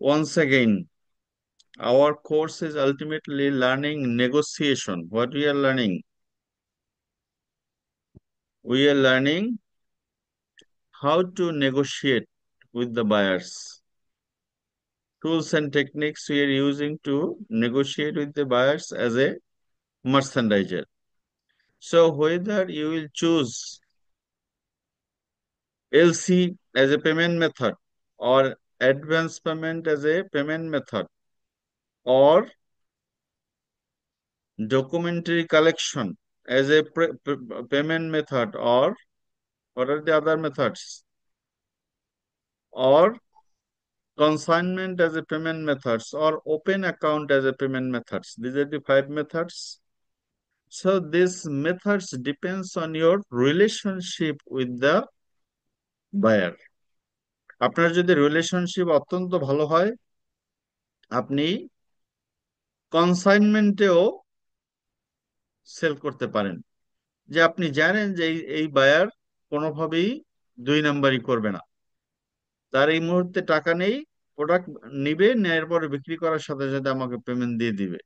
Once again, our course is ultimately learning negotiation. What we are learning? We are learning how to negotiate with the buyers. Tools and techniques we are using to negotiate with the buyers as a merchandiser. So whether you will choose LC as a payment method or advance payment as a payment method or documentary collection as a payment method, or what are the other methods, or consignment as a payment methods, or open account as a payment methods. These are the five methods. So these methods depends on your relationship with the buyer. আপনার যদি relationship অত্যন্ত ভালো হয়, আপনি কনসাইনমেন্টেও sell করতে পারেন, যে আপনি জানেন যে এই বায়ার কোনোভাবেই দুই নাম্বারই করবে না, তার এই মুহূর্তে টাকা নেই, প্রোডাক্ট নিবে, নেয়ার পরে বিক্রি করার সাথে সাথে আমাকে পেমেন্ট দিয়ে দিবে,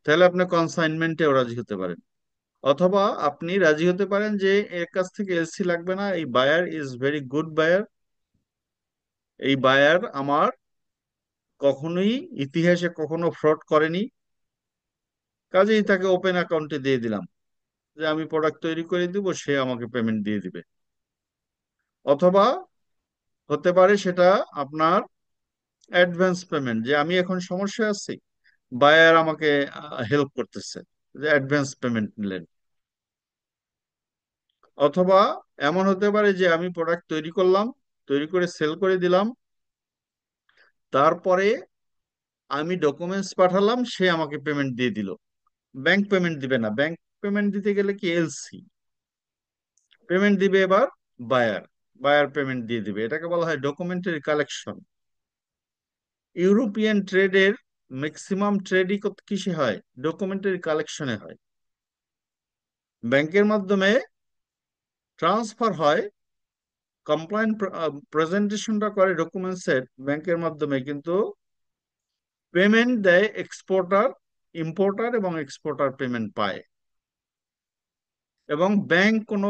তাহলে আপনি কনসাইনমেন্টেও রাজি হতে পারেন। অথবা আপনি রাজি হতে পারেন যে এর কাছ থেকে এলসি লাগবে না, এই buyer is very good buyer, এই বায়ার আমার কখনোই ইতিহাসে কখনো ফ্রড করেনি, কাজেই তাকে ওপেন অ্যাকাউন্টে দিয়ে দিলাম, যে আমি প্রোডাক্ট তৈরি করে দিব, সে আমাকে পেমেন্ট দিয়ে দিবে। অথবা হতে পারে সেটা আপনার অ্যাডভান্স পেমেন্ট, যে আমি এখন সমস্যায় আছি, বায়ার আমাকে হেল্প করতেছে, যে অ্যাডভান্স পেমেন্ট নিলেন। অথবা এমন হতে পারে যে আমি প্রোডাক্ট তৈরি করলাম, তৈরি করে সেল করে দিলাম, তারপরে আমি ডকুমেন্টস পাঠালাম, সে আমাকে পেমেন্ট দিয়ে দিল। ব্যাংক পেমেন্ট দিবে না, ব্যাংক পেমেন্ট দিতে গেলে কি এলসি পেমেন্ট দিবে, এবার বায়ার বায়ার পেমেন্ট দিয়ে দিবে, এটাকে বলা হয় ডকুমেন্টারি কালেকশন। ইউরোপিয়ান ট্রেডের ম্যাক্সিমাম ট্রেডই কিসে হয়? ডকুমেন্টারি কালেকশনে হয়। ব্যাংকের মাধ্যমে ট্রান্সফার হয়, কমপ্লায়েন্ট প্রেজেন্টেশনটা করে ডকুমেন্টসের ব্যাংকের মাধ্যমে, কিন্তু পেমেন্ট দেয় এক্সপোর্টার, ইম্পোর্টার এবং এক্সপোর্টার পেমেন্ট পায়। এবং ব্যাংক কোনো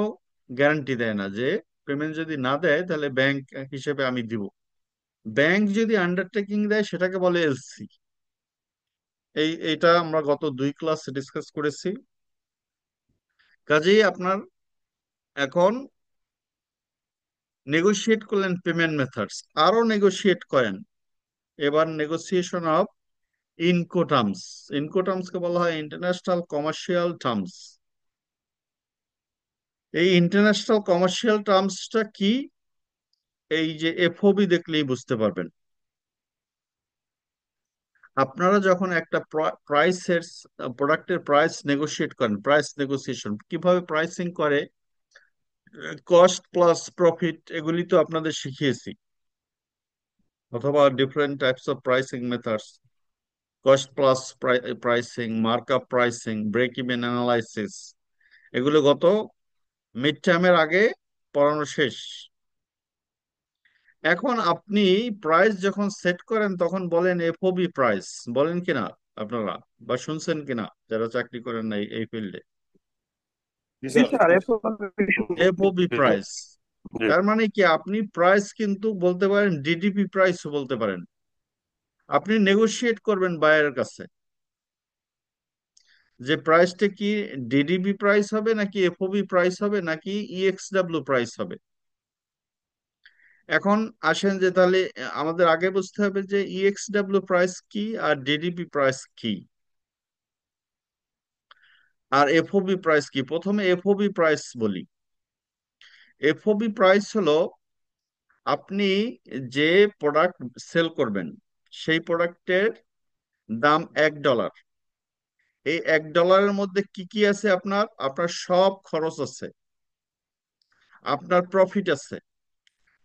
গ্যারান্টি দেয় না, যে পেমেন্ট যদি না দেয় তাহলে ব্যাংক হিসেবে আমি দিব। ব্যাংক যদি আন্ডারটেকিং দেয় সেটাকে বলে এলসি। এইটা আমরা গত 2 ক্লাস ডিসকাস করেছি। কাজেই আপনার এখন নেগোশিয়েট করলেন পেমেন্ট মেথডস, আরো নেগোশিয়েট করেন। এবার নেগোসিয়েশন অফ ইনকোটার্মস। ইনকোটার্মসকে বলা হয় ইন্টারন্যাশনাল কমার্শিয়াল টার্মস। এই ইন্টারন্যাশনাল কমার্শিয়াল টার্মসটা কি? এই যে এফওবি দেখলেই বুঝতে পারবেন। আপনারা যখন একটা প্রাইসের প্রোডাক্টের প্রাইস নেগোশিয়েট করেন, প্রাইস নেগোসিয়েশন কিভাবে প্রাইসিং করে, কস্ট প্লাস প্রফিট, এগুলি তো আপনাদের শিখিয়েছি, অথবা different types of pricing methods, cost plus pricing, markup pricing, break even analysis, এগুলো গত মিড টার্মের আগে পড়ানো শেষ। এখন আপনি প্রাইস যখন সেট করেন তখন বলেন এফওবি প্রাইস, বলেন কিনা আপনারা, বা শুনছেন কিনা যারা চাকরি করেন না এই ফিল্ডে? জি স্যার, এফওবি জি স্যার। প্রাইস জি। তার মানে কি, আপনি প্রাইস কিন্তু বলতে পারেন, ডিডিপি প্রাইসও বলতে পারেন। আপনি নেগোশিয়েট করবেন বায়ারের কাছে যে প্রাইসটা কি ডিডিবি প্রাইস হবে, নাকি এফওবি প্রাইস হবে, নাকি ইএক্সডাব্লিউ প্রাইস হবে। এখন আসেন যে তাহলে আমাদের আগে বুঝতে হবে যে ইএক্সডাব্লিউ প্রাইস কি আর ডিডিপি প্রাইস কি আর এফওবি প্রাইস কি। প্রথমে এফওবি প্রাইস বলি। এফওবি প্রাইস হলো আপনি যে প্রোডাক্ট সেল করবেন, সেই প্রোডাক্টের দাম $1। এই $1 মধ্যে কি কি আছে? আপনার আপনার সব খরচ আছে, আপনার প্রফিট আছে।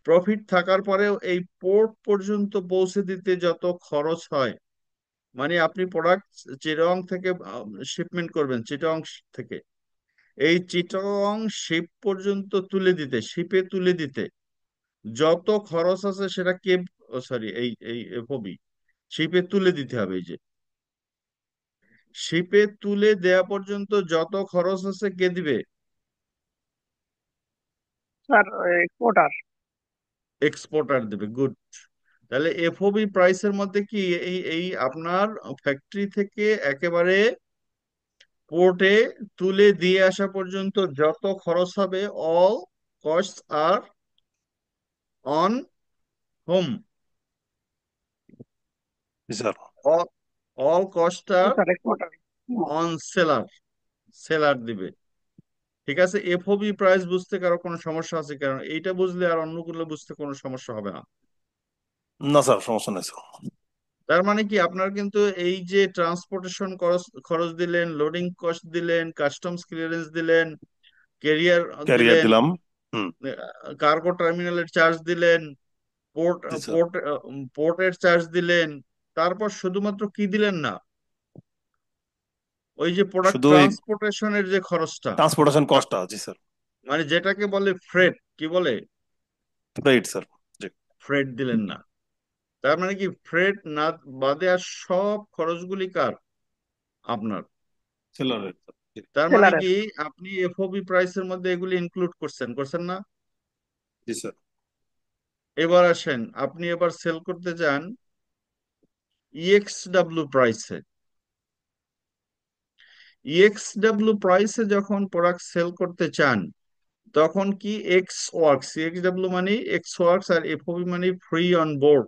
প্রফিট থাকার পরেও এই পোর্ট পর্যন্ত পৌঁছে দিতে যত খরচ হয়, মানে আপনি প্রোডাক্ট চিটাগং থেকে শিপমেন্ট করবেন, চিটাগং থেকে এই চিটাগং শিপ পর্যন্ত তুলে দিতে, শিপে তুলে দিতে যত খরচ আছে, সেটা কে ও সরি, এই এই এফওবি শিপে তুলে দিতে হবে। এই যে শিপে তুলে দেয়া পর্যন্ত যত খরচ আছে কে দিবে? Sir exporter. এক্সপোর্টার দেবে, গুড। তাহলে এফওবি প্রাইসের মধ্যে কি এই এই আপনার ফ্যাক্টরি থেকে একেবারে পোর্টে তুলে দিয়ে আসা পর্যন্ত যত খরচ হবে, all cost are on home, জি স্যার। অল কস্ট জি আর sir, exporter. On seller, seller দিবে। ঠিক আছে, এফওবি প্রাইস বুঝতে কারো কোনো সমস্যা আছে? কারণ এইটা বুঝলে আর অন্যগুলো বুঝতে কোনো সমস্যা হবে না। না স্যার, সমস্যা নেই স্যার। তার মানে কি আপনার কিন্তু এই যে ট্রান্সপোর্টেশন খরচ খরচ দিলেন, লোডিং কস্ট দিলেন, কাস্টমস ক্লিয়ারেন্স দিলেন, ক্যারিয়ার ক্যারিয়ার দিলেন, দিলাম। হুম। কার্গো টার্মিনালের চার্জ দিলেন, পোর্ট জি স্যার। পোর্ট পোর্টের চার্জ দিলেন, তারপর শুধুমাত্র কি দিলেন না, ওই যে প্রোডাক্ট শুধু এই ট্রান্সপোর্টেশনের যে খরচটা, ট্রান্সপোর্টেশন কস্টটা, জি স্যার। মানে যেটাকে বলে ফ্রেট, কি বলে, রাইট স্যার। জি। ফ্রেট দিলেন না। তার মানে কি ফ্রেট না বাদে আর সব খরচগুলি কার? আপনার। Seller rate sir. জি। তার মানে সেলারের। কি আপনি এফওবি প্রাইসের মধ্যে এগুলি ইনক্লুড করছেন, করছেন না? জি স্যার। এবার আসেন, আপনি এবার সেল করতে চান ইএক্সডাব্লিউ প্রাইসে। ইএক্সডাব্লিউ প্রাইসে যখন প্রোডাক্ট সেল করতে চান, তখন কি এক্স ওয়ার্কস, ইএক্সডাব্লিউ মানে এক্স ওয়ার্কস আর এফওবি মানে ফ্রি অন বোর্ড।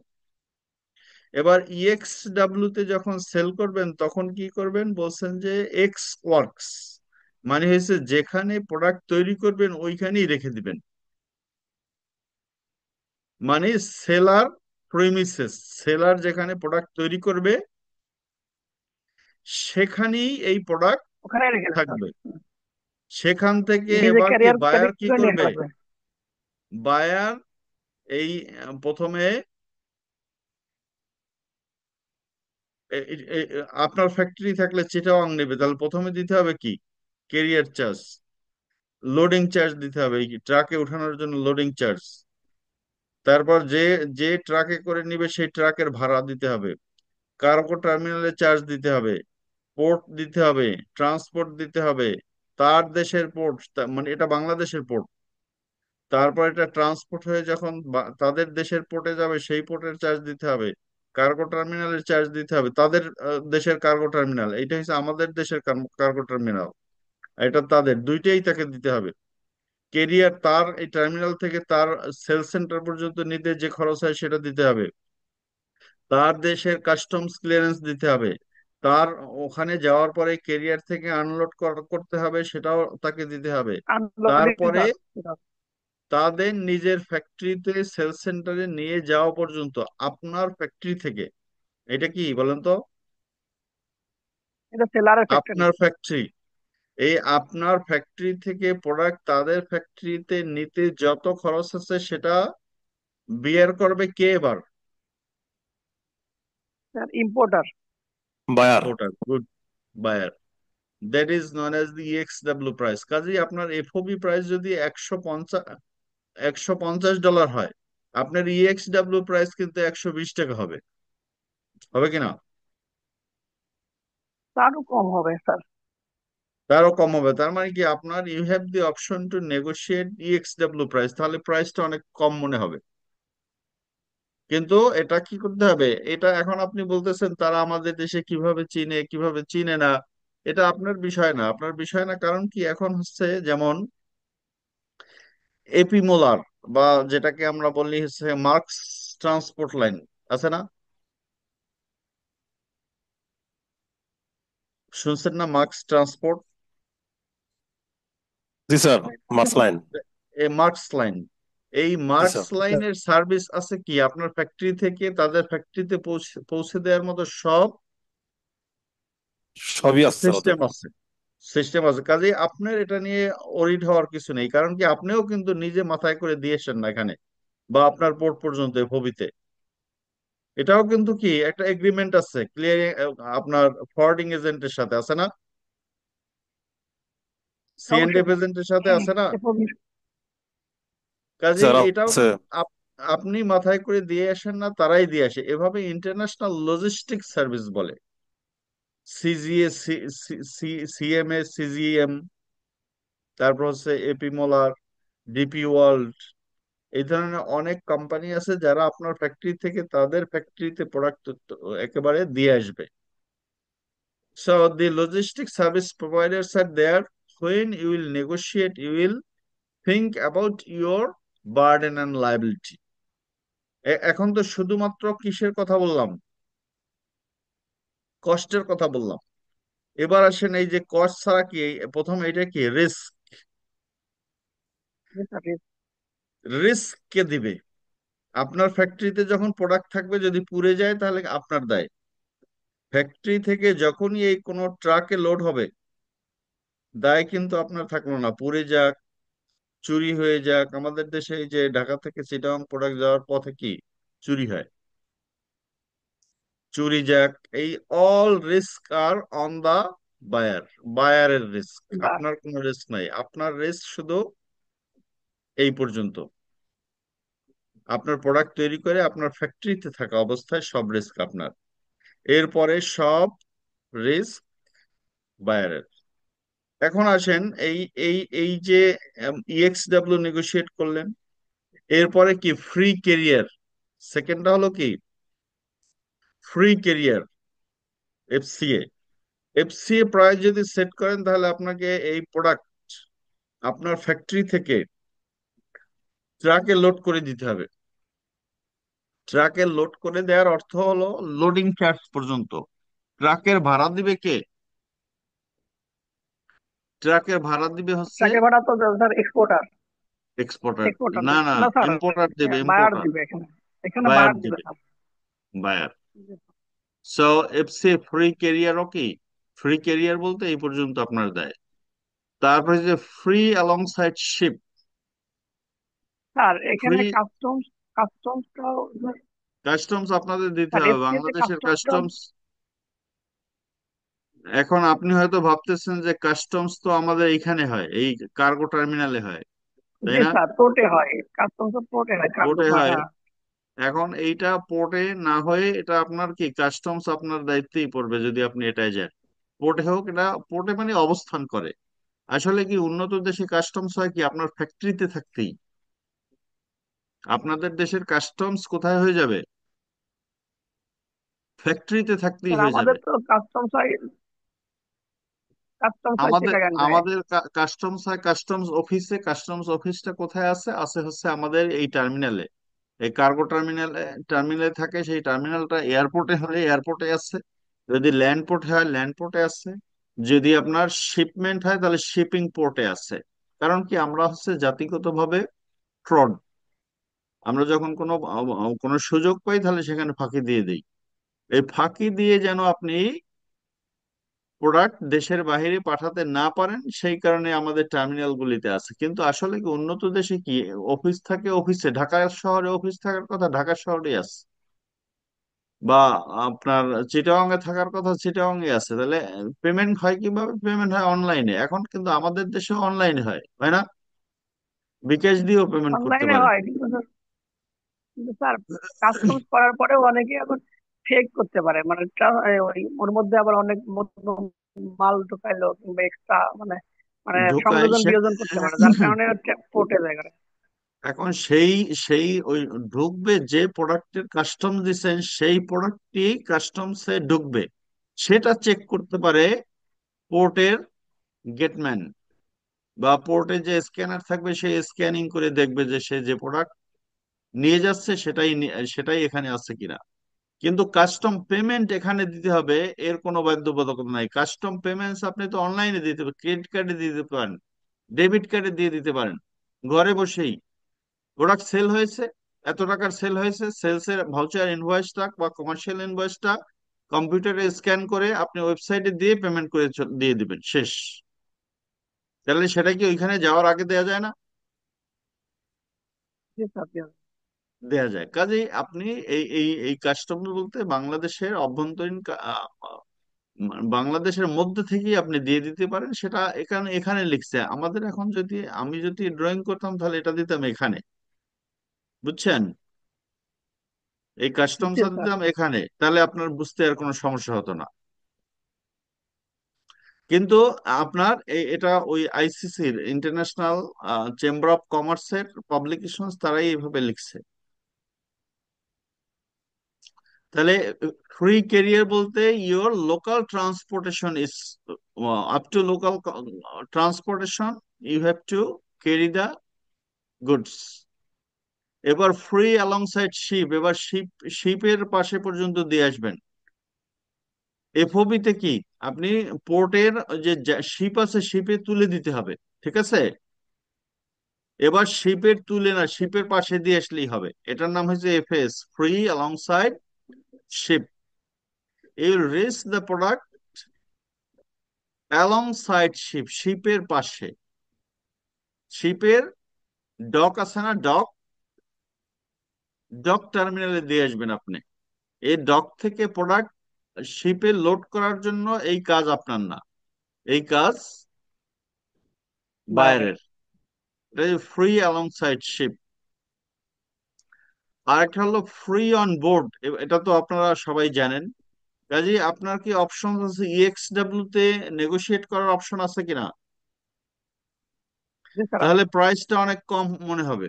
এবার ইএক্সডাব্লিউ তে যখন সেল করবেন তখন কি করবেন বলছেন যে এক্স ওয়ার্কস, মানে হয়েছে যেখানে প্রোডাক্ট তৈরি করবেন ওইখানেই রেখে দিবেন। মানে সেলার প্রেমিসেস, সেলার যেখানে প্রোডাক্ট তৈরি করবে সেখানেই এই প্রোডাক্ট ওখানে রেখে দেন স্যার। থাকবে। সেখান থেকে নিজে এবার কি ক্যারিয়ার বায়ার ক্যারি কি করে নিয়ে করবে? আসবে। বায়ার এই প্রথমে আপনার ফ্যাক্টরি থাকলে চিটাগাং নেবে, তাহলে প্রথমে দিতে হবে কি, ক্যারিয়ার চার্জ, লোডিং চার্জ দিতে হবে, এই ট্রাকে ওঠানোর জন্য লোডিং চার্জ। তারপর যে যে ট্রাকে করে নিবে সেই ট্রাকের ভাড়া দিতে হবে, কার্গো টার্মিনালে চার্জ দিতে হবে, পোর্ট দিতে হবে, ট্রান্সপোর্ট দিতে হবে, তার দেশের পোর্ট, মানে এটা বাংলাদেশের পোর্ট, তারপর এটা ট্রান্সপোর্ট হয়ে যখন তাদের দেশের পোর্টে যাবে সেই পোর্টের চার্জ দিতে হবে, কার্গো টার্মিনালের চার্জ দিতে হবে, তাদের দেশের কার্গো টার্মিনাল, এইটা হচ্ছে আমাদের দেশের কার্গো টার্মিনাল, এটা তাদের, দুইটাই তাকে দিতে হবে। কেরিয়ার তার এই টার্মিনাল থেকে তার সেল সেন্টার পর্যন্ত নিতে যে খরচ হয় সেটা দিতে হবে, তার দেশের কাস্টমস ক্লিয়ারেন্স দিতে হবে, তার ওখানে যাওয়ার পরে কেরিয়ার থেকে আনলোড করতে হবে সেটাও তাকে দিতে হবে। আনলোডিং তারপরে চার্জ। তাদের নিজের ফ্যাক্টরিতে সেল সেন্টারে নিয়ে যাওয়া পর্যন্ত আপনার ফ্যাক্টরি থেকে, এটা কি বলেন তো, এটা সেলারের ফ্যাক্টরি। আপনার ফ্যাক্টরি, এই আপনার ফ্যাক্টরি থেকে প্রোডাক্ট তাদের ফ্যাক্টরিতে নিতে যত খরচ আছে সেটা বিয়ার করবে কে এবার? Sir importer. Buyer. Importer, good, buyer. That is known as the EXW price. কাজেই আপনার এফওবি প্রাইস যদি 150 $150 হয়, আপনার ইএক্সডাব্লিউ প্রাইস কিন্তু 120 টাকা হবে, হবে কিনা? তারও কম হবে স্যার। তারও কম হবে। তার মানে কি আপনার you have the option to negotiate E X W price, তাহলে প্রাইসটা অনেক কম মনে হবে। কিন্তু এটা কি করতে হবে, এটা এখন আপনি বলতেছেন তারা আমাদের দেশে কিভাবে চিনে কিভাবে চিনে না, এটা আপনার বিষয় না, আপনার বিষয় না। কারণ কি এখন হচ্ছে যেমন এপি মোলার, বা যেটাকে আমরা বলি হচ্ছে মার্কস ট্রান্সপোর্ট লাইন, আছে না? শুনছেন না মার্কস ট্রান্সপোর্ট? জি স্যার। Maersk line. এই মার্কস লাইন, এই জি মার্কস স্যার। লাইনের সার্ভিস আছে কি আপনার ফ্যাক্টরি থেকে তাদের ফ্যাক্টরিতে পৌঁছে পৌঁছে দেওয়ার মতো সব সবই আছে স্যার ওদের। সিস্টেম আছে, সিস্টেম আছে। কাজেই আপনার এটা নিয়ে ওরিড হওয়ার কিছু নেই, কারণ কি আপনিও কিন্তু নিজে মাথায় করে দিয়েছেন না এখানে, বা আপনার পোর্ট পর্যন্ত ভবিতে। এটাও কিন্তু কি একটা এগ্রিমেন্ট আছে ক্লিয়ার, আপনার ফরওয়ার্ডিং এজেন্টের সাথে আছে না, সি এন্ড অবশ্যই এফ স্যার। এজেন্টের সাথে আছে না? এফওবি। কাজেই স্যার এটাও আছে। কিন্তু আপনি মাথায় করে দিয়ে আসেন না, তারাই দিয়ে আসে। এভাবে ইন্টারন্যাশনাল লজিস্টিক সার্ভিস বলে, সিজিএ, সিএমএ, সিজিএম, তারপর হচ্ছে এপি মোলার, ডিপি ওয়ার্ল্ড, এই ধরনের অনেক কোম্পানি আছে যারা আপনার ফ্যাক্টরি থেকে তাদের ফ্যাক্টরিতে প্রোডাক্ট একেবারে দিয়ে আসবে। So the logistic service providers are there. When you will negotiate, you will think about your burden and liability. এখন তো শুধুমাত্র কিসের কথা বললাম? কষ্টের কথা বললাম। এবার আসেন এই যে কস্ট ছাড়া কি প্রথম এটা কি রিস্ক? জি স্যার, জি রিস্ক কে দিবে? আপনার ফ্যাক্টরিতে যখন প্রোডাক্ট থাকবে, যদি পুড়ে যায় তাহলে আপনার দায়। ফ্যাক্টরি থেকে যখনই এই কোনো ট্রাকে লোড হবে, দায় কিন্তু আপনার থাকলো না। পুড়ে যাক, চুরি হয়ে যাক, আমাদের দেশে এই যে ঢাকা থেকে চিটাগাং প্রোডাক্ট যাওয়ার পথে কি চুরি হয়, চুরি যাক, এই all risk are on the buyer. বায়ারের রিস্ক, বা আপনার কোনো রিস্ক নাই। আপনার রিস্ক শুধু এই পর্যন্ত, আপনার প্রোডাক্ট তৈরি করে আপনার ফ্যাক্টরিতে থাকা অবস্থায় সব রিস্ক আপনার। এরপরে সব রিস্ক বায়ারের। এখন আসেন এই এই এই যে ইএক্সডব্লিউ নেগোশিয়েট করলেন, এরপরে কি ফ্রি কেরিয়ার। সেকেন্ডটা হলো কি free career, FCA. FCA price যদি সেট করেন তাহলে আপনাকে এই প্রোডাক্ট আপনার ফ্যাক্টরি থেকে ট্রাকে লোড করে দিতে হবে। ট্রাকে লোড করে দেওয়ার অর্থ হলো লোডিং চার্জ পর্যন্ত। ট্রাকের ভাড়া দিবে কে? ট্রাকের ভাড়া দিবে হচ্ছে ট্রাকের ভাড়া তো স্যার এক্সপোর্টার। এক্সপোর্টার। এক্সপোর্টার না না, না স্যার, ইম্পোর্টার দেবে, বায়ার ইম্পোর্টার। দিবে এখানে। এখানে বায়ার বায়ার দিবে দিবে, sir. Buyer. So FCA free ক্যারিয়ারও কি? ফ্রি ক্যারিয়ার বলতে এই পর্যন্ত আপনার দেয়। তারপরে যে free alongside ship. Sir free এখানে কাস্টমসটাও কাস্টমস আপনাদের দিতে স্যার হবে, এফসি তে বাংলাদেশের কাস্টমসটাও। কাস্টমস। এখন আপনি হয়তো ভাবতেছেন যে কাস্টমস তো আমাদের এইখানে হয়, এই কার্গো টার্মিনালে হয়, তাই জি না? স্যার, পোর্টে হয়, কাস্টমস পোর্টে হয়, কার্গো পোর্টে হয়, হয়। হ্যাঁ। এখন এইটা পোর্টে না হয়ে এটা আপনার কি কাস্টমস আপনার দায়িত্বেই পড়বে যদি আপনি এটাই যান। পোর্টে হোক, এটা পোর্টে মানে অবস্থান করে। আসলে কি উন্নত দেশে কাস্টমস হয় কি আপনার ফ্যাক্টরিতে থাকতেই। আপনাদের দেশের কাস্টমস কোথায় হয়ে যাবে? ফ্যাক্টরিতে থাকতেই স্যার হয়ে আমাদের যাবে। তো কাস্টমস হয় আমাদের চিটাগাঙ্গায়। আমাদের কাস্টমস হয় কাস্টমস অফিসে। কাস্টমস অফিসটা কোথায় আছে? আছে হচ্ছে আমাদের এই টার্মিনালে, এই কার্গো টার্মিনালে। টার্মিনালে থাকে, সেই টার্মিনালটা এয়ারপোর্টে হলে এয়ারপোর্টে আছে, যদি ল্যান্ড পোর্টে হয় ল্যান্ড পোর্টে আছে, যদি আপনার শিপমেন্ট হয় তাহলে শিপিং পোর্টে আছে। কারণ কি আমরা হচ্ছে জাতিগতভাবে ফ্রড। আমরা যখন কোনো সুযোগ পাই তাহলে সেখানে ফাঁকি দিয়ে দিই। এই ফাঁকি দিয়ে যেন আপনি প্রোডাক্ট দেশের বাইরে পাঠাতে না পারেন, সেই কারণে আমাদের টার্মিনাল গুলিতে আছে। কিন্তু আসলে কি উন্নত দেশে কি অফিস থাকে অফিসে, ঢাকা শহরে অফিস থাকার কথা ঢাকা শহরে আছে, বা আপনার চিটাগাং এ থাকার কথা চিটাগাং এ আছে। তাহলে পেমেন্ট হয় কিভাবে? পেমেন্ট হয় অনলাইনে। এখন কিন্তু আমাদের দেশে অনলাইনে হয় না? বিকাশ দিয়েও পেমেন্ট করতে অনলাইনে পারেন। হয়, কিন্তু স্যার কাস্টমস করার পরেও অনেকে এখন ফেক করতে পারে, মানে ওই ওর মধ্যে আবার অনেক মাল ঢুকাইলো কিংবা এক্সট্রা, মানে মানে ঢোকায় সংযোজন সে। বিয়োজন করতে পারে, যার কারণে পোর্টে যায় করে। এখন সেই সেই ওই ঢুকবে যে প্রোডাক্টের কাস্টমস দিচ্ছেন, সেই প্রোডাক্টটি কাস্টমসে ঢুকবে, সেটা চেক করতে পারে পোর্টের গেটম্যান। বা পোর্টে যে স্ক্যানার থাকবে, সে স্ক্যানিং করে দেখবে যে সে যে প্রোডাক্ট নিয়ে যাচ্ছে সেটাই এখানে আছে কিনা। কিন্তু কাস্টম পেমেন্ট এখানে দিতে হবে, এর কোনো বাধ্যবাধকতা নাই। কাস্টম পেমেন্টস আপনি তো অনলাইনে দিতে পারেন, ক্রেডিট কার্ডে দিয়ে দিতে পারেন, ডেবিট কার্ডে দিয়ে দিতে পারেন, ঘরে বসেই। প্রোডাক্ট সেল হয়েছে, এত টাকার সেল হয়েছে, সেলস এর ভাউচার ইনভয়েসটা বা কমার্শিয়াল ইনভয়েসটা কম্পিউটারে স্ক্যান করে আপনি ওয়েবসাইটে দিয়ে পেমেন্ট করে দিয়ে দিবেন, শেষ। তাহলে সেটা কি ওইখানে যাওয়ার আগে দেয়া যায় না? জি স্যার, জি স্যার। দেয়া যায়। কাজেই আপনি এই এই এই কাস্টমার বলতে বাংলাদেশের অভ্যন্তরীণ বাংলাদেশের মধ্যে থেকেই আপনি দিয়ে দিতে পারেন। সেটা এখানে এখানে লিখছে আমাদের। এখন যদি আমি যদি ড্রয়িং করতাম তাহলে এটা দিতাম এখানে, বুঝছেন? এই কাস্টমস জি স্যার। দিতাম এখানে, তাহলে আপনার বুঝতে আর কোনো সমস্যা হতো না। কিন্তু আপনার এটা ওই আইসিসির, ইন্টারন্যাশনাল চেম্বার অফ কমার্সের পাবলিকেশন, তারাই এইভাবে লিখছে। তাহলে ফ্রি ক্যারিয়ার বলতে your local transportation is up to local transportation, you have to carry the goods. এবার ফ্রি অ্যালং সাইড শিপ, এবার শিপের পাশে পর্যন্ত দিয়ে আসবেন। এফওবি তে কি, আপনি পোর্টের যে শিপ আছে শিপে তুলে দিতে হবে, ঠিক আছে। এবার শিপের তুলে না, শিপের পাশে দিয়ে আসলেই হবে, এটার নাম হচ্ছে FS, free alongside ship. You reach the product alongside ship, শিপের পাশে, শিপের ডক আছে না, ডক, ডক টার্মিনালে দিয়ে আসবেন আপনি। এই ডক থেকে প্রোডাক্ট শিপে লোড করার জন্য এই কাজ আপনার না, এই কাজ বাইরে। বায়ারের। Free alongside ship. আর একটা হলো ফ্রি অন বোর্ড, এটা তো আপনারা সবাই জানেন। কাজে আপনার কি অপশন আছে ইএক্সডাব্লিউ তে নেগোশিয়েট করার অপশন আছে কিনা? জি স্যার তাহলে আছে। প্রাইসটা অনেক কম মনে হবে।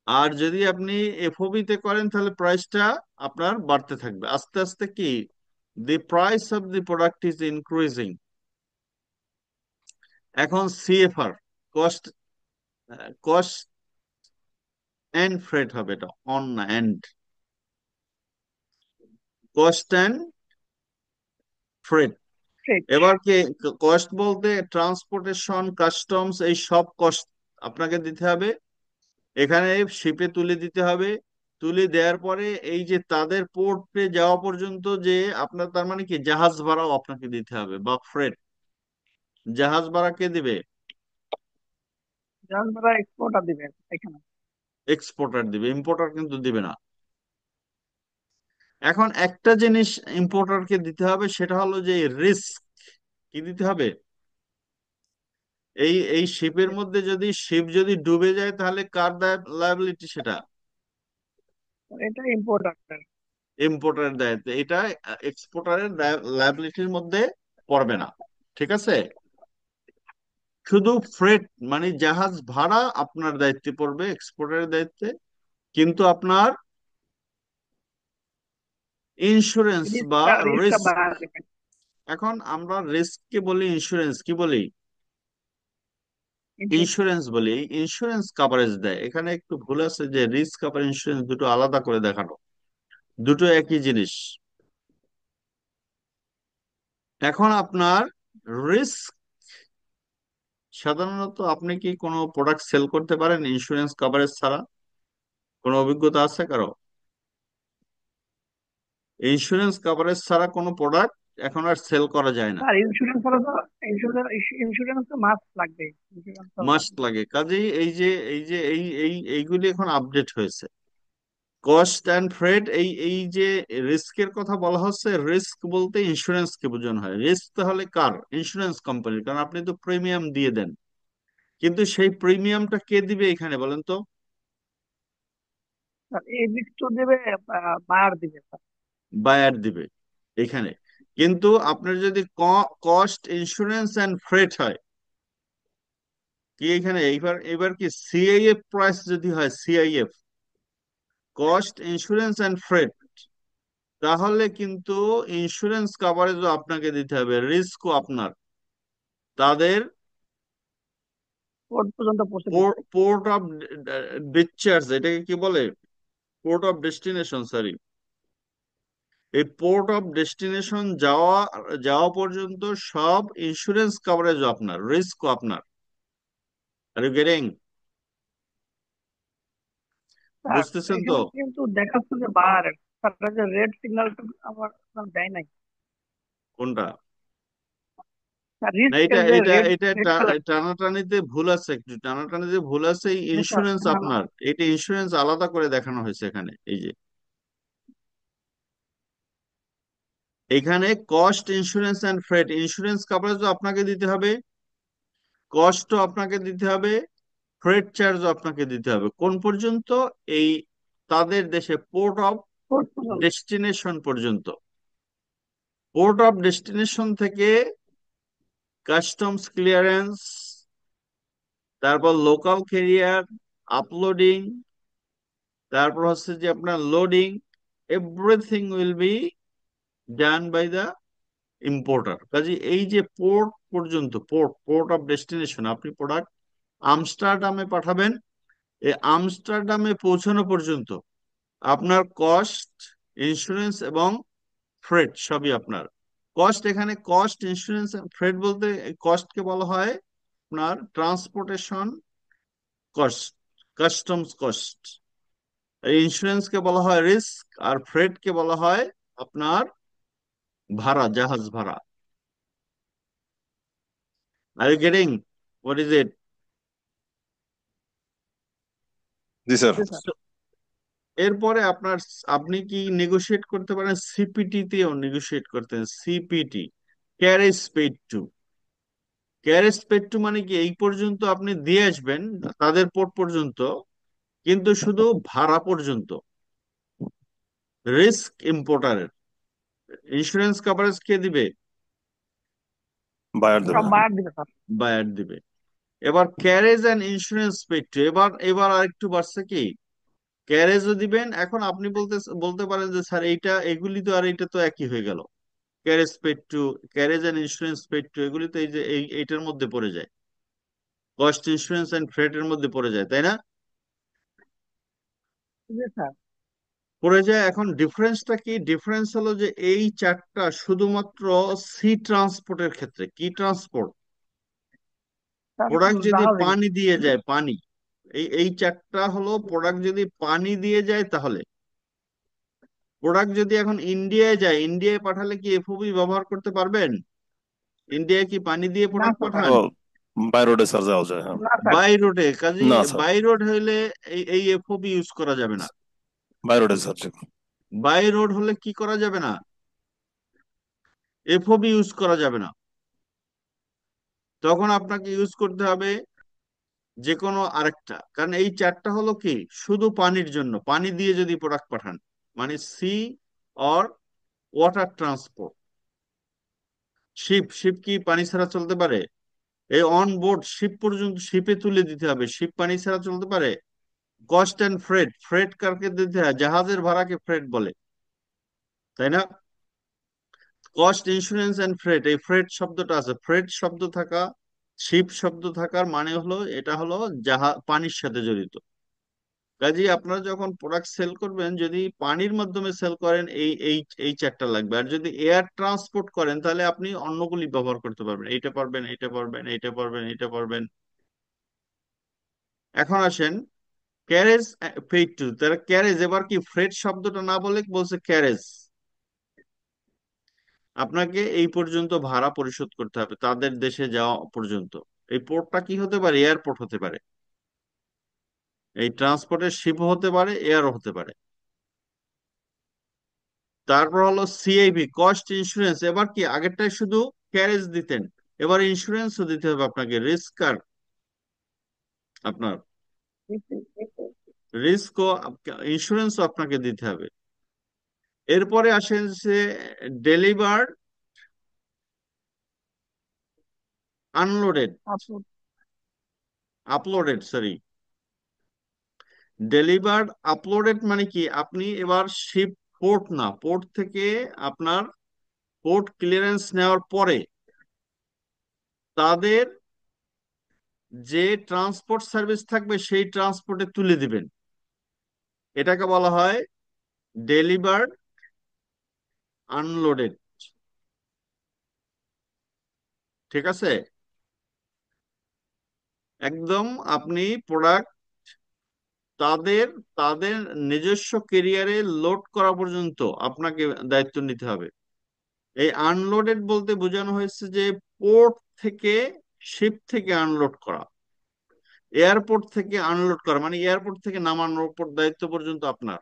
আর যদি আপনি এফওবি তে করেন তাহলে প্রাইসটা আপনার বাড়তে থাকবে আস্তে আস্তে। কি, the price of the product is increasing. এখন CFR, cost, cost and freight হবে, এটা অন না এন্ড, কস্ট এন্ড ফ্রেট। ঠিক। এবার কি, কস্ট বলতে ট্রান্সপোর্টেশন, কাস্টমস, এই সব কস্ট আপনাকে দিতে হবে, এখানে শিপে তুলে দিতে হবে। তুলে দেওয়ার পরে এই যে তাদের পোর্টে যাওয়া পর্যন্ত যে আপনার, তার মানে কি জাহাজ ভাড়াও আপনাকে দিতে হবে বা ফ্রেট। জাহাজ ভাড়া কে দিবে? জাহাজ ভাড়া এক্সপোর্টার দিবে এখানে। এক্সপোর্টার দিবে, ইম্পোর্টার কিন্তু দিবে না। এখন একটা জিনিস ইম্পোর্টারকে দিতে হবে, সেটা হলো যে রিস্ক। কি দিতে হবে? এই শিপের মধ্যে যদি শিপ যদি ডুবে যায় তাহলে কার লায়াবিলিটি সেটা? এটা ইম্পোর্টার। ইম্পোর্টারের দায়িত্ব এটা, এক্সপোর্টারের লায়াবিলিটির মধ্যে পড়বে না, ঠিক আছে। শুধু ফ্রেট মানে জাহাজ ভাড়া আপনার দায়িত্বে পড়বে, এক্সপোর্টারের দায়িত্বে। কিন্তু আপনার ইন্স্যুরেন্স বা রিস্কটা রিস্ক, বাড়া দিবে। এখন আমরা রিস্ক কে বলি, ইন্স্যুরেন্স কি বলি? ইন্স্যুরেন্স। ইন্স্যুরেন্স বলি। ইন্স্যুরেন্স কাভারেজ দেয়, এখানে একটু ভুল আছে যে রিস্ক আবার ইন্স্যুরেন্স দুটো আলাদা করে দেখানো, দুটো একই জিনিস। এখন আপনার রিস্ক, সাধারণত আপনি কি কোনো প্রোডাক্ট সেল করতে পারেন ইন্স্যুরেন্স কভারেজ ছাড়া? কোনো অভিজ্ঞতা আছে কারো? ইন্স্যুরেন্স কভারেজ ছাড়া কোনো প্রোডাক্ট এখন আর সেল করা যায় না, স্যার ইন্স্যুরেন্স হলো তো, ইন্স্যুরেন্স, ইন্স্যুরেন্স তো মাস্ট লাগবে। ইন্স্যুরেন্স তো মাস্ট লাগে। কাজেই এই যে এইগুলি এখন আপডেট হয়েছে। কস্ট অ্যান্ড ফ্রেড, এই যে রিস্কের কথা বলা হচ্ছে, রিস্ক বলতে ইন্স্যুরেন্স কে বোঝানো হয়। রিস্ক তাহলে কার? ইন্স্যুরেন্স কোম্পানির, কারণ আপনি তো প্রিমিয়াম দিয়ে দেন। কিন্তু সেই প্রিমিয়ামটা কে দিবে এখানে বলেন তো? স্যার এই রিস্ক তো দেবে, বায়ার দিবে স্যার। বায়ার দিবে এখানে। কিন্তু আপনার যদি কস্ট, ইন্স্যুরেন্স অ্যান্ড ফ্রেট হয়, কি এখানে এবার এবার কি সিআইএফ প্রাইস যদি হয়, CIF, cost insurance and freight, তাহলে কিন্তু ইন্স্যুরেন্স কভারেজও আপনাকে দিতে হবে, রিস্কও আপনার। তাদের কোর্ট পর্যন্ত পৌঁছে দিবে। পোর্ট অফ ডিসচার্জ, এটাকে কি বলে? Port of destination, sorry. এই পোর্ট অফ ডেস্টিনেশন যাওয়া যাওয়া পর্যন্ত সব ইন্স্যুরেন্স কভারেজও আপনার, রিস্কও আপনার। আর ইউ গেটিং? স্যার বুঝতেছেন তো? এখানে কিন্তু দেখাচ্ছে যে বায়ার, স্যার যে রেড সিগন্যালটা আমার আমার দেয় নাই। কোনটা? স্যার না, রিস্কের এটা যে এটা রেড, এটা রেড কালার। টানাটানিতে ভুল আছে, একটু টানাটানিতে ভুল আছে। এই যে স্যার ইন্স্যুরেন্স হ্যালো। আপনার, এটা ইন্স্যুরেন্স আলাদা করে দেখানো হয়েছে এখানে, এই যে এখানে cost, insurance and freight, insurance কভারেজও আপনাকে দিতে হবে, কস্টও আপনাকে দিতে হবে, ফ্রেট চার্জও আপনাকে দিতে হবে। কোন পর্যন্ত? এই তাদের দেশে পোর্ট অফ পোর্ট পর্যন্ত। ডেস্টিনেশন পর্যন্ত। পোর্ট অফ ডেস্টিনেশন থেকে কাস্টমস ক্লিয়ারেন্স, তারপর লোকাল ক্যারিয়ার, আপলোডিং, তারপর হচ্ছে যে আপনার loading, everything will be done by the importer. কাজে এই যে পোর্ট পর্যন্ত, পোর্ট পোর্ট অফ ডেস্টিনেশন, আপনি প্রোডাক্ট আমস্টারডামে পাঠাবেন, এই আমস্টারডামে পৌঁছানো পর্যন্ত আপনার কস্ট, ইন্স্যুরেন্স এবং ফ্রেট সবই আপনার। কস্ট, এখানে কস্ট, ইন্স্যুরেন্স, ফ্রেট বলতে কস্টকে বলা হয় আপনার ট্রান্সপোর্টেশন কস্ট, কাস্টমস কস্ট। ইন্স্যুরেন্সকে বলা হয় রিস্ক, আর ফ্রেটকে বলা হয় আপনার ভাড়া, জাহাজ ভাড়া। Are you getting what is it? জি স্যার। জি স্যার। এরপরে আপনার, আপনি কি নেগোশিয়েট করতে পারেন, সিপিটি তেও নেগোশিয়েট করতেন, CPT, carriage paid to. Carriage paid two মানে কি, এই পর্যন্ত আপনি দিয়ে আসবেন তাদের পোর্ট পর্যন্ত, কিন্তু শুধু ভাড়া পর্যন্ত। রিস্ক ইম্পোর্টারের, ইন্স্যুরেন্স কভারেজ কে দিবে? বায়ার দেবে। সব বায়ার দিবে স্যার। বায়ার দিবে। এবার carriage and insurance paid to, এবার এবার আরেকটু বাড়ছে কি, ক্যারেজও দিবেন। এখন আপনি বলতে বলতে পারেন যে স্যার এইটা, এগুলি তো আর এইটা তো একই হয়ে গেল, carriage paid to, carriage and insurance paid to, এগুলি তো এই যে এইটার মধ্যে পড়ে যায়, কস্ট, ইন্স্যুরেন্স এন্ড ফ্রেটের মধ্যে পড়ে যায়, তাই না? জি স্যার। পড়ে যায়। এখন ডিফারেন্সটা কি? ডিফারেন্স হলো যে এই চারটা শুধুমাত্র সি ট্রান্সপোর্টের ক্ষেত্রে। কি ট্রান্সপোর্ট? স্যার প্রোডাক্ট যদি জাহাজে করে। পানি দিয়ে যায়, পানি, এই এই চারটা হলো প্রোডাক্ট যদি পানি দিয়ে যায় তাহলে। প্রোডাক্ট যদি এখন ইন্ডিয়ায় যায়, ইন্ডিয়ায় পাঠালে কি এফওবি ব্যবহার করতে পারবেন? ইন্ডিয়ায় কি পানি দিয়ে না প্রোডাক্ট স্যার। পাঠান? ও, বাই রোডে স্যার যাওয়া যায়, হ্যাঁ। না স্যার। বাই রোডে, কাজে না স্যার, বাই রোড হইলে এই এই এফওবি ইউজ করা যাবে না। বাই রোডে স্যার। বাই রোড হলে কি করা যাবে না? এফওবি ইউজ করা যাবে না। তখন আপনাকে ইউজ করতে হবে যে কোনো আরেকটা, কারণ এই চারটা হলো কি শুধু পানির জন্য, পানি দিয়ে যদি প্রোডাক্ট পাঠান, মানে sea or water transport. Ship, ship কি পানি ছাড়া চলতে পারে? এই অন বোর্ড শিপ পর্যন্ত, শিপে তুলে দিতে হবে, শিপ পানি ছাড়া চলতে পারে? কস্ট অ্যান্ড ফ্রেট, ফ্রেট কারকে দিতে হয়? জাহাজের ভাড়াকে ফ্রেট বলে, তাই না? কস্ট, ইন্স্যুরেন্স এন্ড ফ্রেট, এই ফ্রেট শব্দটা আছে, ফ্রেট শব্দ থাকা, শিপ শব্দ থাকার মানে হলো এটা হলো জাহাজ, পানির সাথে জড়িত। কাজেই আপনারা যখন প্রোডাক্ট সেল করবেন, যদি পানির মাধ্যমে সেল করেন, এই এই এই চারটা লাগবে। আর যদি এয়ার ট্রান্সপোর্ট করেন তাহলে আপনি অন্যগুলি ব্যবহার করতে পারবেন, এইটা পারবেন, এইটা পারবেন, এইটা পারবেন, এইটা পারবেন। এখন আসেন ক্যারেজ পেইড টু, তারা ক্যারেজ, এবার কি ফ্রেট শব্দটা না বলে বলছে ক্যারেজ। আপনাকে এই পর্যন্ত ভাড়া পরিশোধ করতে হবে তাদের দেশে যাওয়া পর্যন্ত। এই পোর্টটা কি হতে পারে? এয়ারপোর্ট হতে পারে, এই ট্রান্সপোর্টের শিপও হতে পারে, এয়ারও হতে পারে। তারপর হলো সিআইভি, কস্ট, ইন্স্যুরেন্স। এবার কি আগেরটাই শুধু ক্যারেজ দিতেন, এবার ইন্স্যুরেন্সও দিতে হবে আপনাকে, রিস্ক আর আপনার রিস্ক ও ইন্স্যুরেন্সও আপনাকে দিতে হবে। এরপরে আসেন যে delivered unloaded, upload. Uploaded, sorry, delivered uploaded মানে কি, আপনি এবার শিপ, পোর্ট না, পোর্ট থেকে আপনার পোর্ট ক্লিয়ারেন্স নেওয়ার পরে তাদের যে ট্রান্সপোর্ট সার্ভিস থাকবে সেই ট্রান্সপোর্টে তুলে দিবেন। এটাকে বলা হয় ডেলিভার্ড আনলোডেড। ঠিক আছে? একদম আপনি প্রোডাক্ট তাদের তাদের নিজস্ব কেরিয়ারে লোড করা পর্যন্ত আপনাকে দায়িত্ব নিতে হবে। এই আনলোডেড বলতে বোঝানো হয়েছে যে পোর্ট থেকে, শিপ থেকে আনলোড করা, এয়ারপোর্ট থেকে আনলোড করা, মানে এয়ারপোর্ট থেকে নামানোর উপর দায়িত্ব পর্যন্ত আপনার।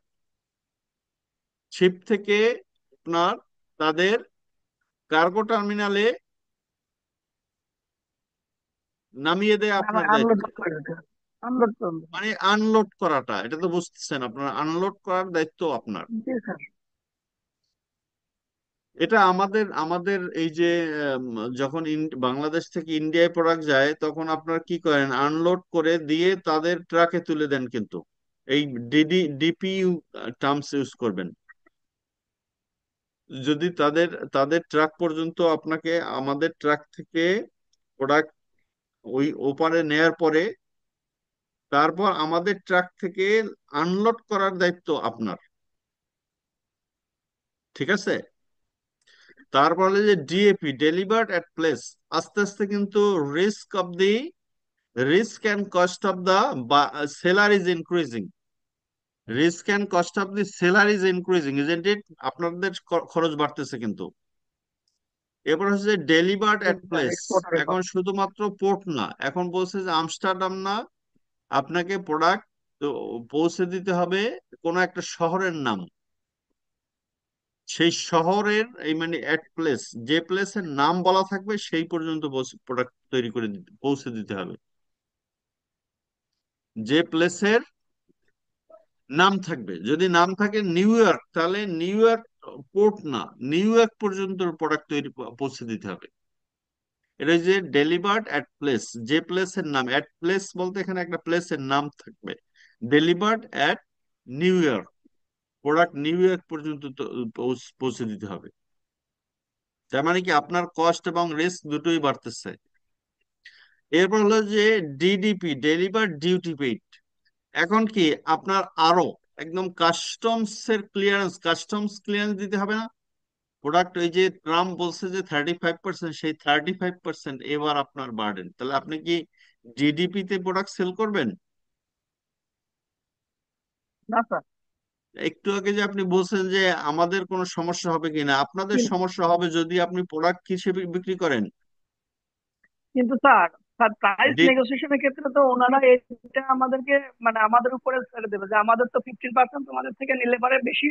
শিপ থেকে আপনার তাদের কার্গো টার্মিনালে নামিয়ে দেয় আপনার দায়িত্ব। আনলোড করে দিতে হবে। আনলোড করুন। মানে আনলোড করাটা, এটা তো বুঝতেছেন, আপনার আনলোড করার দায়িত্ব আপনার। জি স্যার। এটা আমাদের আমাদের এই যে যখন বাংলাদেশ থেকে ইন্ডিয়ায় প্রোডাক্ট যায় তখন আপনারা কি করেন, আনলোড করে দিয়ে তাদের ট্রাকে তুলে দেন, কিন্তু এই ডিপিইউ টার্মস ইউজ করবেন। যদি তাদের তাদের ট্রাক পর্যন্ত আপনাকে আমাদের ট্রাক থেকে প্রোডাক্ট ওই ওপারে নেয়ার পরে তারপর আমাদের ট্রাক থেকে আনলোড করার দায়িত্ব আপনার। ঠিক আছে? তারপরে যে ডিএপি, ডেলিভার্ড এট প্লেস, আস্তে আস্তে কিন্তু risk of the risk and cost of the seller is increasing. Risk and cost of the seller is increasing, isn't it? আপনাদের খরচ বাড়তেছে কিন্তু। এরপর হচ্ছে ডেলিভার্ড জি এট স্যার, প্লেস। এক্সপোর্টারের এখন কথা। শুধুমাত্র পোর্ট না, এখন বলছে যে আমস্টারডাম না, আপনাকে প্রোডাক্ট তো পৌঁছে দিতে হবে কোনো একটা শহরের নাম। সেই শহরের এই মানে এট প্লেস, যে প্লেসের নাম বলা থাকবে সেই পর্যন্ত প্রোডাক্ট তৈরি করে দিতে পৌঁছে দিতে হবে। যে প্লেসের নাম থাকবে, যদি নাম থাকে নিউ ইয়র্ক, তাহলে নিউ ইয়র্ক পোর্ট না, নিউ ইয়র্ক পর্যন্ত প্রোডাক্ট তৈরি পৌঁছে দিতে হবে। এটা যে ডেলিভার্ড এট প্লেস, যে প্লেসের নাম, এট প্লেস বলতে এখানে একটা প্লেসের নাম থাকবে। Delivered at New York, product New York পর্যন্ত পৌঁছে দিতে হবে। তার মানে কি আপনার কস্ট এবং রিস্ক দুটোই বাড়তেছে। এরপর হলো যে ডিডিপি, ডেলিভার ডিউটি পেইড। এখন কি আপনার আরো একদম কাস্টমস ক্লিয়ারেন্স দিতে হবে না? প্রোডাক্ট ওই যে ট্রাম্প বলছে যে 35%, সেই 35% এবার আপনার বার্ডেন। তাহলে আপনি কি জিডিপি তে প্রোডাক্ট সেল করবেন? না স্যার। একটু আগে যে আপনি বলছেন যে আমাদের কোনো সমস্যা হবে কিনা, আপনাদের কিন- সমস্যা হবে যদি আপনি প্রোডাক্ট হিসেবে বিক্রি করেন। কিন্তু স্যার, স্যার প্রাইস নেগোসিয়েশনের ক্ষেত্রে তো ওনারা এটা আমাদেরকে মানে আমাদের উপরে ছেড়ে দেবে যে আমাদের তো 15% তোমাদের থেকে নিলে পরে বেশি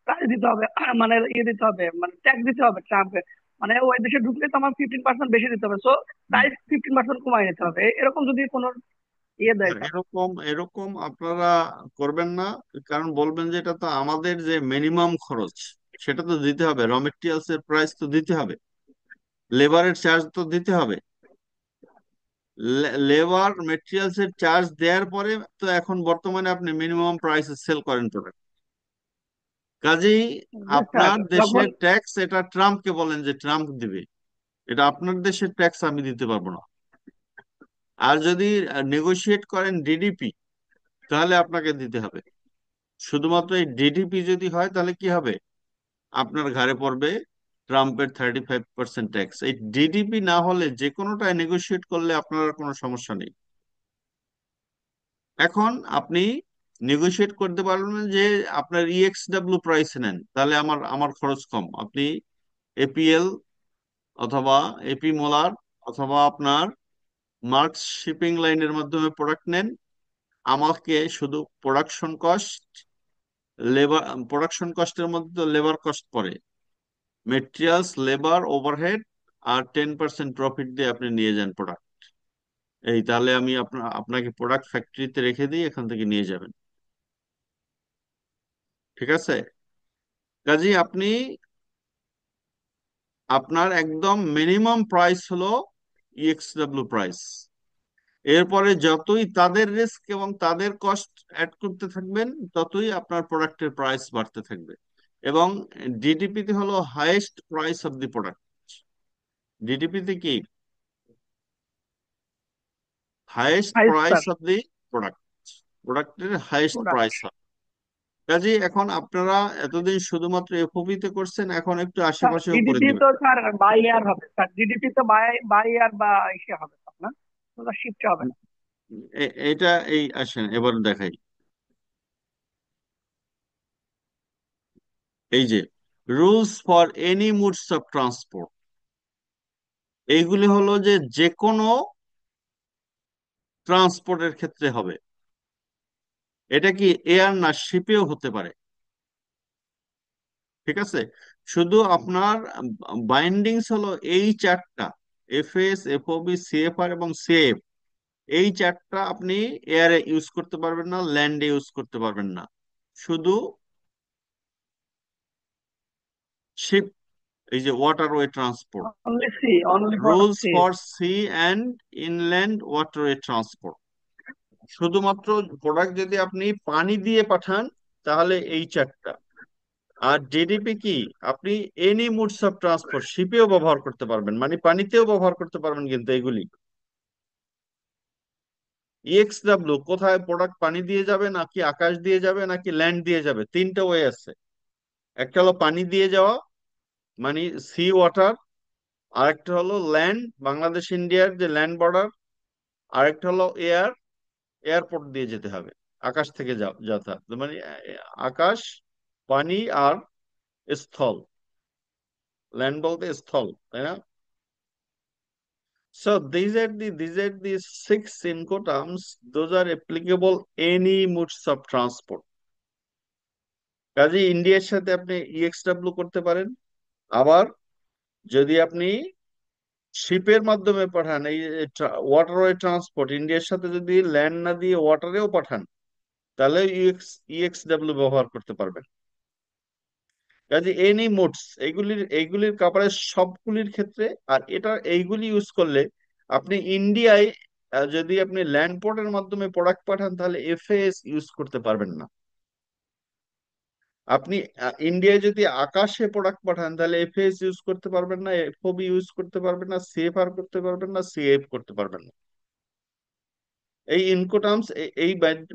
প্রাইস দিতে হবে, মানে ইয়ে দিতে হবে, মানে ট্যাক্স দিতে হবে ট্রাম্পে। মানে ওই দেশে ঢুকলে তো আমার 15% বেশি দিতে হবে, সো প্রাইস 15% কমাই নিতে হবে, এরকম যদি কোনো ইয়ে দেয় স্যার। এরকম এরকম আপনারা করবেন না। কারণ বলবেন যে এটা তো আমাদের যে মিনিমাম খরচ সেটা তো দিতে হবে, র মেটেরিয়ালস এর প্রাইস তো দিতে হবে, লেবারের চার্জ তো দিতে হবে। লেবার মেটেরিয়ালস এর চার্জ দেওয়ার পরে তো এখন বর্তমানে আপনি মিনিমাম প্রাইসে সেল করেন প্রোডাক্ট। কাজেই যে স্যার আপনার যখন দেশের ট্যাক্স, এটা ট্রাম্পকে বলেন যে ট্রাম্প দিবে, এটা আপনার দেশের ট্যাক্স আমি দিতে পারবো না। আর যদি নেগোশিয়েট করেন ডিডিপি, তাহলে আপনাকে দিতে হবে। শুধুমাত্র এই ডিডিপি যদি হয় তাহলে কি হবে, আপনার ঘাড়ে পড়বে ট্রাম্পের 35% ট্যাক্স। এই ডিডিপি না হলে যে কোনোটায় নেগোশিয়েট করলে আপনার আর কোনো সমস্যা নেই। এখন আপনি নেগোশিয়েট করতে পারবেন যে আপনার ইএক্সডাব্লিউ প্রাইস নেন, তাহলে আমার আমার খরচ কম। আপনি এপিএল অথবা এপি মোলার অথবা আপনার মার্কস শিপিং লাইনের মাধ্যমে প্রোডাক্ট নেন, আমাকে শুধু লেবার প্রোডাকশন কস্টের মধ্যে তো লেবার কস্ট পড়ে, মেটেরিয়ালস, লেবার, ওভারহেড, আর 10% প্রফিট দিয়ে আপনি নিয়ে যান প্রোডাক্ট। এই তাহলে আমি আপনাকে প্রোডাক্ট ফ্যাক্টরিতে রেখে দিই, এখান থেকে নিয়ে যাবেন। ঠিক আছে? কাজেই আপনি আপনার একদম মিনিমাম প্রাইস হলো ইএক্সডাব্লিউ প্রাইস। এরপরে যতই তাদের রিস্ক এবং তাদের কস্ট অ্যাড করতে থাকবেন, ততই আপনার প্রোডাক্টের প্রাইস বাড়তে থাকবে। এবং ডিডিপিতে হলো highest price of the product. ডিডিপিতে কি highest price price sir. Of the product, প্রোডাক্টের হাইয়েস্ট প্রাইস হয়। কাজেই এখন আপনারা এতদিন শুধুমাত্র এফওবি তে করছেন, এখন একটু স্যার আশেপাশেও করে জিডিপি দিবেন। তো স্যার বাই ইয়ার হবে স্যার, জিডিপি তো বাই বাই ইয়ার বা ইসে হবে স্যার, না ওটা শিফট হবে না। এটা এই আসেন এবার দেখাই। এই যে rules for any modes of transport, এইগুলি হলো যে যে কোনো ট্রান্সপোর্টের ক্ষেত্রে হবে। এটা কি এয়ার না, শিপেও হতে পারে। ঠিক আছে? শুধু আপনার বাইন্ডিংস হলো এই চারটা, এফএস, এফওবি, সিএফআর এবং সিএফ। এই চারটা আপনি এয়ারে ইউজ করতে পারবেন না, ল্যান্ডে ইউজ করতে পারবেন না, শুধু শিপ, এই যে waterway transport, only sea, only for rules sea. For sea and inland waterway transport. শুধুমাত্র প্রোডাক্ট যদি আপনি পানি দিয়ে পাঠান তাহলে এই চারটা। আর ডিডিপি কি, আপনি এনি মুডস অফ ট্রান্সপোর্ট, শিপেও ব্যবহার করতে পারবেন, মানে পানিতেও ব্যবহার করতে পারবেন, কিন্তু এগুলি ইএক্সডাব্লিউ কোথায় প্রোডাক্ট পানি দিয়ে যাবে নাকি আকাশ দিয়ে যাবে নাকি ল্যান্ড দিয়ে যাবে, তিনটা ওয়ে আছে। একটা হলো পানি দিয়ে যাওয়া, মানে সি ওয়াটার। আরেকটা হলো ল্যান্ড, বাংলাদেশ ইন্ডিয়ার যে ল্যান্ড বর্ডার। আরেকটা হলো এয়ার, এয়ারপোর্ট দিয়ে যেতে হবে, আকাশ থেকে যাতায়াত, মানে আকাশ, পানি আর স্থল। ল্যান্ড বলতে স্থল, তাই না? So these are the 6 Incoterms. Those are applicable any modes of transport. কাজে ইন্ডিয়ার সাথে আপনি ইএক্সডাব্লিউ করতে পারেন। আবার যদি আপনি শিপের মাধ্যমে পাঠান, এই ওয়াটারওয়ে ট্রান্সপোর্ট, ইন্ডিয়ার সাথে যদি ল্যান্ড না দিয়ে ওয়াটারেও পাঠান, তাহলে ইএক্সডাব্লিউ ব্যবহার করতে পারবেন। কাজে এনি মোডস, এইগুলির কাভারেজ সবগুলির ক্ষেত্রে। আর এটা এইগুলি ইউজ করলে আপনি ইন্ডিয়ায় যদি আপনি ল্যান্ড পোর্টের মাধ্যমে প্রোডাক্ট পাঠান তাহলে এফএএস ইউজ করতে পারবেন না। আপনি ইন্ডিয়ায় যদি আকাশে প্রোডাক্ট পাঠান তাহলে এফএএস ইউজ করতে পারবেন না, এফওবি ইউজ করতে পারবেন না, সিএফআর করতে পারবেন না, সিএফ করতে পারবেন না। এই ইনকোটার্মস, এই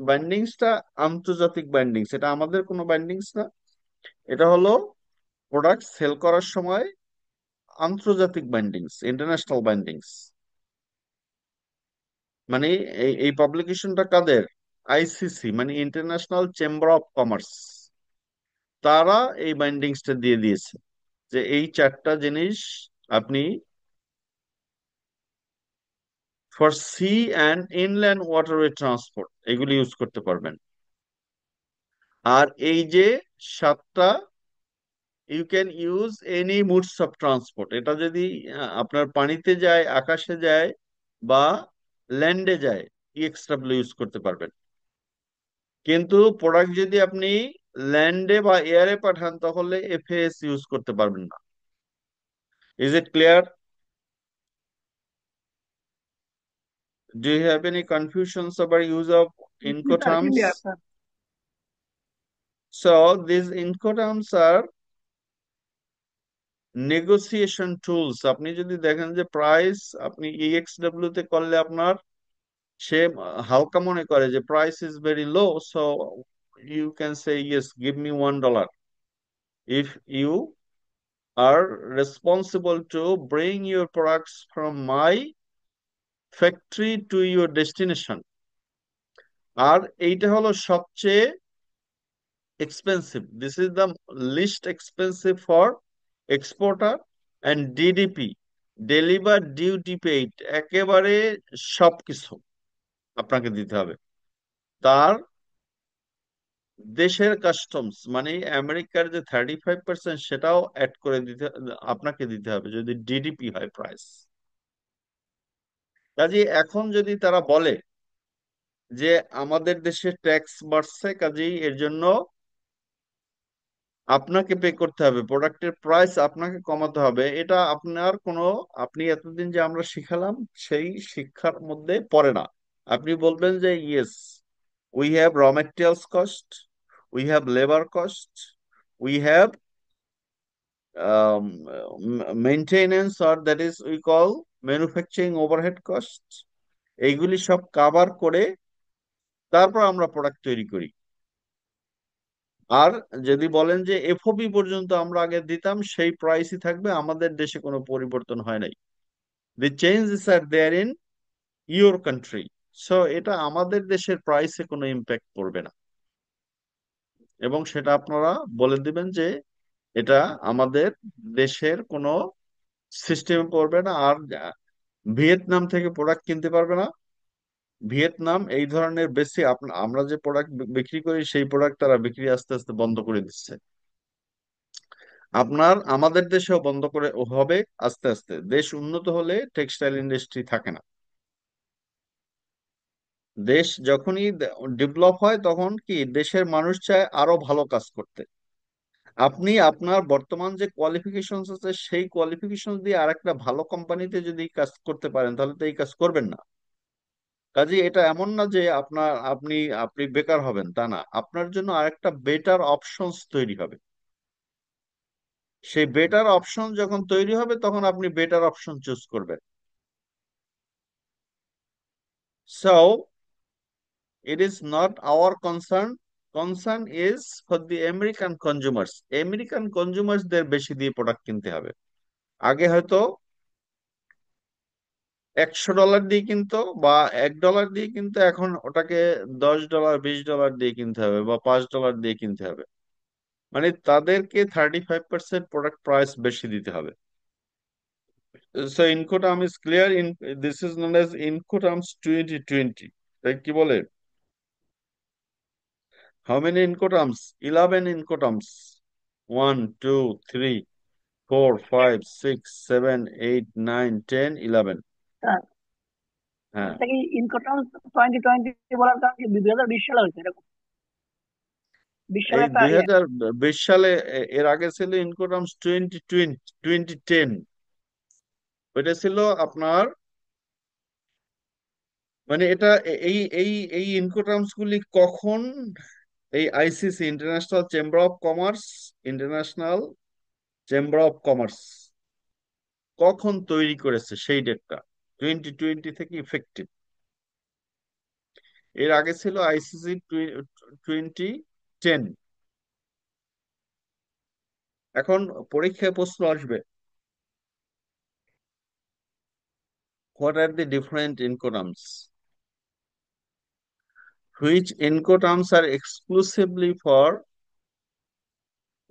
বাইন্ডিংসটা আন্তর্জাতিক বাইন্ডিংস, এটা আমাদের কোনো বাইন্ডিংস না। এটা হলো প্রোডাক্ট সেল করার সময় আন্তর্জাতিক বাইন্ডিংস, ইন্টারন্যাশনাল বাইন্ডিংস। মানে এই পাবলিকেশনটা কাদের? আইসিসি, মানে ইন্টারন্যাশনাল চেম্বার অফ কমার্স। তারা এই বাইন্ডিংসটা দিয়ে দিয়েছে যে এই চারটা জিনিস আপনি for sea and inland waterway transport এগুলি ইউজ করতে পারবেন। আর এই যে সাতটা, you can use any modes of transport. এটা যদি আপনার পানিতে যায়, আকাশে যায় বা ল্যান্ডে যায়, ইএক্সডাব্লিউ ইউজ করতে পারবেন। কিন্তু প্রোডাক্ট যদি আপনি ল্যান্ডে বা এয়ারে পাঠান তাহলে এফএএস ইউজ করতে পারবেন না। Is it clear? Do you have any confusions about use of জি sir, Incoterms? Clear sir. So these Incoterms are negotiation tools. আপনি যদি দেখেন যে প্রাইস আপনি ইএক্সডাব্লিউ তে করলে আপনার সে হালকা মনে করে যে price is very low, so you can say yes give me $1 if you are responsible to bring your products from my factory to your destination. আর এইটা হলো সবচেয়ে expensive, this is the least expensive for exporter. And DDP, deliver duty paid, একেবারে সবকিছু আপনাকে দিতে হবে। তার দেশের কাস্টমস, মানে আমেরিকার যে 35% সেটাও অ্যাড করে দিতে, আপনাকে দিতে হবে যদি ডিডিপি হয় প্রাইস। কাজে এখন যদি তারা বলে যে আমাদের দেশে ট্যাক্স বাড়ছে, কাজেই এর জন্য আপনাকে পে করতে হবে, প্রোডাক্টের প্রাইস আপনাকে কমাতে হবে, এটা আপনার কোনো, আপনি এতদিন যে আমরা শিখালাম সেই শিক্ষার মধ্যে পড়ে না। আপনি বলবেন যে ইয়েস, উই হ্যাভ র materials cost, we have labour cost, we have maintenance, or that is we call manufacturing overhead cost. এইগুলি সব কাভার করে তারপর আমরা প্রোডাক্ট তৈরি করি। আর যদি বলেন যে এফওবি পর্যন্ত আমরা আগে দিতাম সেই প্রাইসই থাকবে, আমাদের দেশে কোনো পরিবর্তন হয় নাই, the changes are there in your country. So এটা আমাদের দেশের প্রাইসে কোনো ইম্প্যাক্ট পড়বে না, এবং সেটা আপনারা বলে দিবেন যে এটা আমাদের দেশের কোনো সিস্টেমে পড়বে না। আর ভিয়েতনাম থেকে প্রোডাক্ট কিনতে পারবে না। ভিয়েতনাম এই ধরনের বেশি আমরা যে প্রোডাক্ট বিক্রি করি সেই প্রোডাক্ট তারা বিক্রি আস্তে আস্তে বন্ধ করে দিচ্ছে। আমাদের দেশেও বন্ধ করে হবে আস্তে আস্তে। দেশ উন্নত হলে টেক্সটাইল ইন্ডাস্ট্রি থাকে না। দেশ যখনই ডেভেলপ হয় তখন কি দেশের মানুষ চায় আরো ভালো কাজ করতে। আপনি আপনার বর্তমান যে কোয়ালিফিকেশন আছে সেই কোয়ালিফিকেশন দিয়ে আরেকটা ভালো কোম্পানিতে যদি কাজ করতে পারেন তাহলে তো এই কাজ করবেন না। কাজে এটা এমন না যে আপনি আপনি বেকার হবেন, তা না, আপনার জন্য আরেকটা বেটার অপশনস তৈরি হবে। সেই বেটার অপশন যখন তৈরি হবে তখন আপনি বেটার অপশন চুজ করবেন। So it is not our concern is for the American consumers. American কনজিউমার্সদের বেশি দিয়ে প্রোডাক্ট কিনতে হবে। আগে হয়তো $100 দিয়ে কিনতো বা $1 দিয়ে কিনতো, এখন ওটাকে $10 $20 দিয়ে কিনতে হবে বা $5 দিয়ে কিনতে হবে। মানে তাদেরকে 35% প্রোডাক্ট প্রাইস বেশি দিতে হবে। So incoterm is clear, in this is known as incoterms 2020, তাই কি বলে? How many incoterms? 11 incoterms. 1, 2, 3, 4, 5, 6, 7, 8, 9, 10, 11. Sir, হ্যাঁ, এটা কি ইনকাম 2020 বলার কারণ কি 2020 সালে হয়েছে এরকম? 20 সালে এই একটা 2020 সালে এর আগে ছিল ইনকোটার্মস 2020, 2010। ওইটা ছিল আপনার, মানে এটা এই এই এই ইনকোটার্মস গুলি কখন এই ICC, international chamber of commerce কখন তৈরি করেছে সেই ডেটটা 2020 থেকে ইফেক্টিভ। এর আগে ছিল আইসিসি 2010। এখন পরীক্ষায় প্রশ্ন আসবে, what are the different incoterms, which incoterms are exclusively for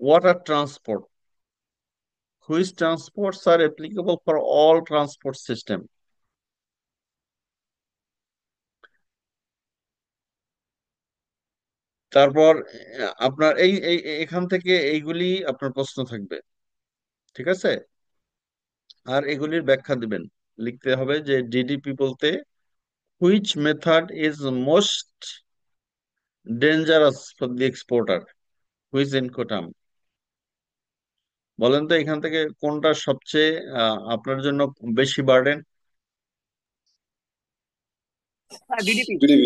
water transport, which transports are applicable for all transport system. তারপর আপনার এখান থেকে এইগুলি আপনার প্রশ্ন থাকবে, ঠিক আছে? আর এগুলির ব্যাখ্যা দিবেন, লিখতে হবে যে ডিডিপি বলতে which method is most dangerous for the exporter, which incoterm. বলেন তো এখান থেকে কোনটা সবচেয়ে আপনার জন্য বেশি বার্ডেন? ডিডিপি। GDP.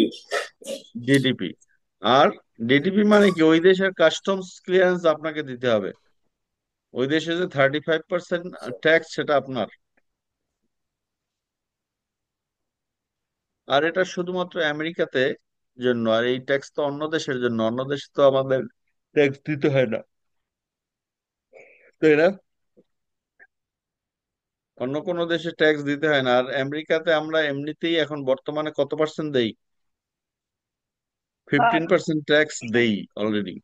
ডিডিপি। আর ডিডিপি মানে কি, ওই দেশের কাস্টমস ক্লিয়ারেন্স আপনাকে দিতে হবে। ওই দেশে যে 35% ট্যাক্স সেটা আপনার। আর এটা শুধুমাত্র আমেরিকাতে জন্য, আর এই ট্যাক্স তো অন্য দেশের জন্য, অন্য দেশে তো আমাদের ট্যাক্স দিতে হয় না, তাই না? অন্য কোনো দেশে ট্যাক্স দিতে হয় না। আর আমেরিকাতে আমরা এমনিতেই এখন বর্তমানে কত পার্সেন্ট দেই? স্যার, 15% ট্যাক্স দেই অলরেডি।